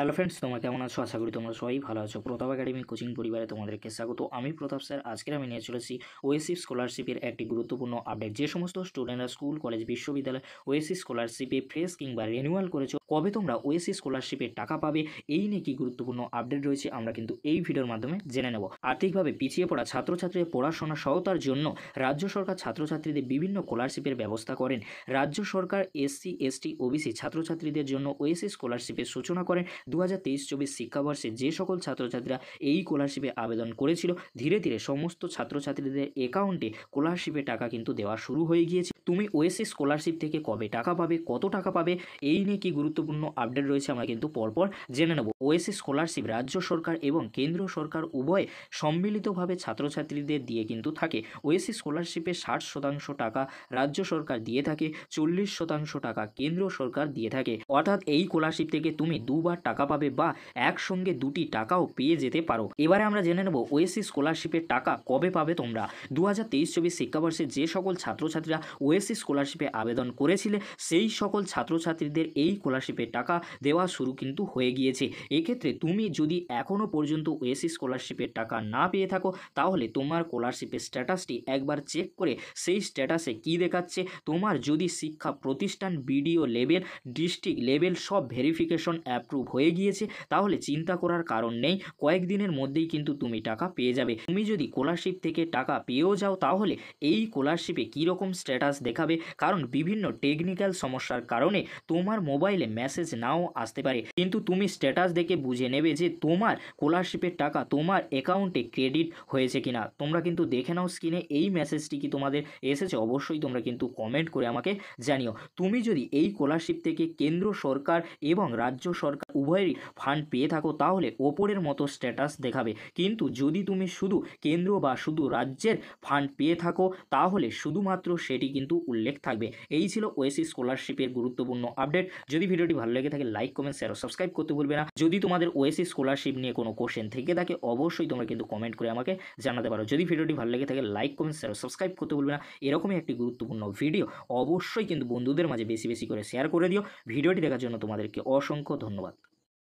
Hello friends, তোমরা কেমন আছো? আশা করি তোমরা সবাই ভালো আছো। প্রতাপ একাডেমি কোচিং পরিবারে তোমাদেরকে স্বাগত। আমি প্রতাপ স্যার। আজকের আমি নিয়ে চলেছি ওএসিস স্কলারশিপের একটি গুরুত্বপূর্ণ আপডেট। যে সমস্ত স্টুডেন্টরা স্কুল, কলেজ, বিশ্ববিদ্যালয় ওএসিস স্কলারশিপে ফ্রেশ কিংবা রিনিউয়াল করেছো, কবে তোমরা ওএসিস স্কলারশিপের টাকা পাবে, এই নিয়ে কি গুরুত্বপূর্ণ আপডেট রয়েছে আমরা কিন্তু এই ভিডিওর মাধ্যমে জেনে নেব। আর্থিকভাবে পিছিয়ে পড়া ছাত্রছাত্রীদের পড়াশোনা সহায়তার জন্য রাজ্য সরকার ছাত্রছাত্রীদের বিভিন্ন স্কলারশিপের ব্যবস্থা করেন। রাজ্য সরকার এসসি, এসটি, ওবিসি ছাত্রছাত্রীদের জন্য ওএসিস স্কলারশিপের সূচনা করেন। 2023-24 শিক্ষাবর্ষে যে সকল ছাত্রছাত্রীরা এই স্কলারশিপে আবেদন করেছিল, ধীরে ধীরে সমস্ত ছাত্রছাত্রীদের অ্যাকাউন্টে স্কলারশিপের টাকা কিন্তু দেওয়া শুরু হয়ে গিয়েছে। তুমি ওএসিস স্কলারশিপ থেকে কবে টাকা পাবে, কত টাকা পাবে, এই নিয়ে কি গুরুত্বপূর্ণ আপডেট রয়েছে আমরা কিন্তু পরপর জেনে নেব। ওএসিস স্কলারশিপ রাজ্য সরকার এবং কেন্দ্র সরকার উভয় সম্মিলিতভাবে ছাত্রছাত্রীদের দিয়ে কিন্তু থাকে। ওএসিস স্কলারশিপে 60% টাকা রাজ্য সরকার দিয়ে থাকে, 40% টাকা কেন্দ্র সরকার দিয়ে থাকে। অর্থাৎ এই স্কলারশিপ থেকে তুমি দুবার টাকা পাবে বা একসঙ্গে দুটি টাকাও পেয়ে যেতে পারো। এবারে আমরা জেনে নেব ওএসিস স্কলারশিপের টাকা কবে পাবে তোমরা। 2023-24 শিক্ষাবর্ষে যে সকল ছাত্রছাত্রীরা ওএসিস স্কলারশিপে আবেদন করেছিলে, সেই সকল ছাত্রছাত্রীদের এই স্কলারশিপের টাকা দেওয়া শুরু কিন্তু হয়ে গিয়েছে। এক্ষেত্রে তুমি যদি এখনও পর্যন্ত ওএসিস স্কলারশিপের টাকা না পেয়ে থাকো, তাহলে তোমার স্কলারশিপের স্ট্যাটাসটি একবার চেক করে সেই স্ট্যাটাসে কি দেখাচ্ছে, তোমার যদি শিক্ষা প্রতিষ্ঠান, বিডিও লেভেল, ডিস্ট্রিক্ট লেভেল সব ভেরিফিকেশন অ্যাপ্রুভ হয়ে গিয়েছে, তাহলে চিন্তা করার কারণ নেই, কয়েকদিনের মধ্যেই কিন্তু তুমি টাকা পেয়ে যাবে। তুমি যদি স্কলারশিপ থেকে টাকা পেয়েও যাও, তাহলে এই স্কলারশিপে কীরকম স্ট্যাটাস দেখাবে, কারণ বিভিন্ন টেকনিক্যাল সমস্যার কারণে তোমার মোবাইলে মেসেজ নাও আসতে পারে, কিন্তু তুমি স্ট্যাটাস দেখে বুঝে নেবে যে তোমার স্কলারশিপের টাকা তোমার অ্যাকাউন্টে ক্রেডিট হয়েছে কিনা। তোমরা কিন্তু দেখে নাও স্ক্রিনে এই মেসেজটি কি তোমাদের এসেছে, অবশ্যই তোমরা কিন্তু কমেন্ট করে আমাকে জানিও। তুমি যদি এই স্কলারশিপ থেকে কেন্দ্র সরকার এবং রাজ্য সরকার উভয়েরই ফান্ড পেয়ে থাকো, তাহলে ওপরের মতো স্ট্যাটাস দেখাবে। কিন্তু যদি তুমি শুধু কেন্দ্র বা শুধু রাজ্যের ফান্ড পেয়ে থাকো, তাহলে শুধুমাত্র সেটি কিন্তু উল্লেখ থাকবে। এই ছিল ওএসিস স্কলারশিপের গুরুত্বপূর্ণ আপডেট। যদি ভিডিওটি ভালো লেগে থাকে, লাইক, কমেন্ট, শেয়ার ও সাবস্ক্রাইব করতে ভুলবে না। যদি তোমাদের ওএসিস স্কলারশিপ নিয়ে কোনো কোশ্চেন থেকে থাকে, অবশ্যই তোমরা কিন্তু কমেন্ট করে আমাকে জানাতে পারো। যদি ভিডিওটি ভালো লেগে থাকে, লাইক, কমেন্ট, শেয়ার ও সাবস্ক্রাইব করতে ভুলবে না। এরকমই একটি গুরুত্বপূর্ণ ভিডিও অবশ্যই কিন্তু বন্ধুদের মাঝে বেশি বেশি করে শেয়ার করে দিও। ভিডিওটি দেখার জন্য তোমাদেরকে অসংখ্য ধন্যবাদ।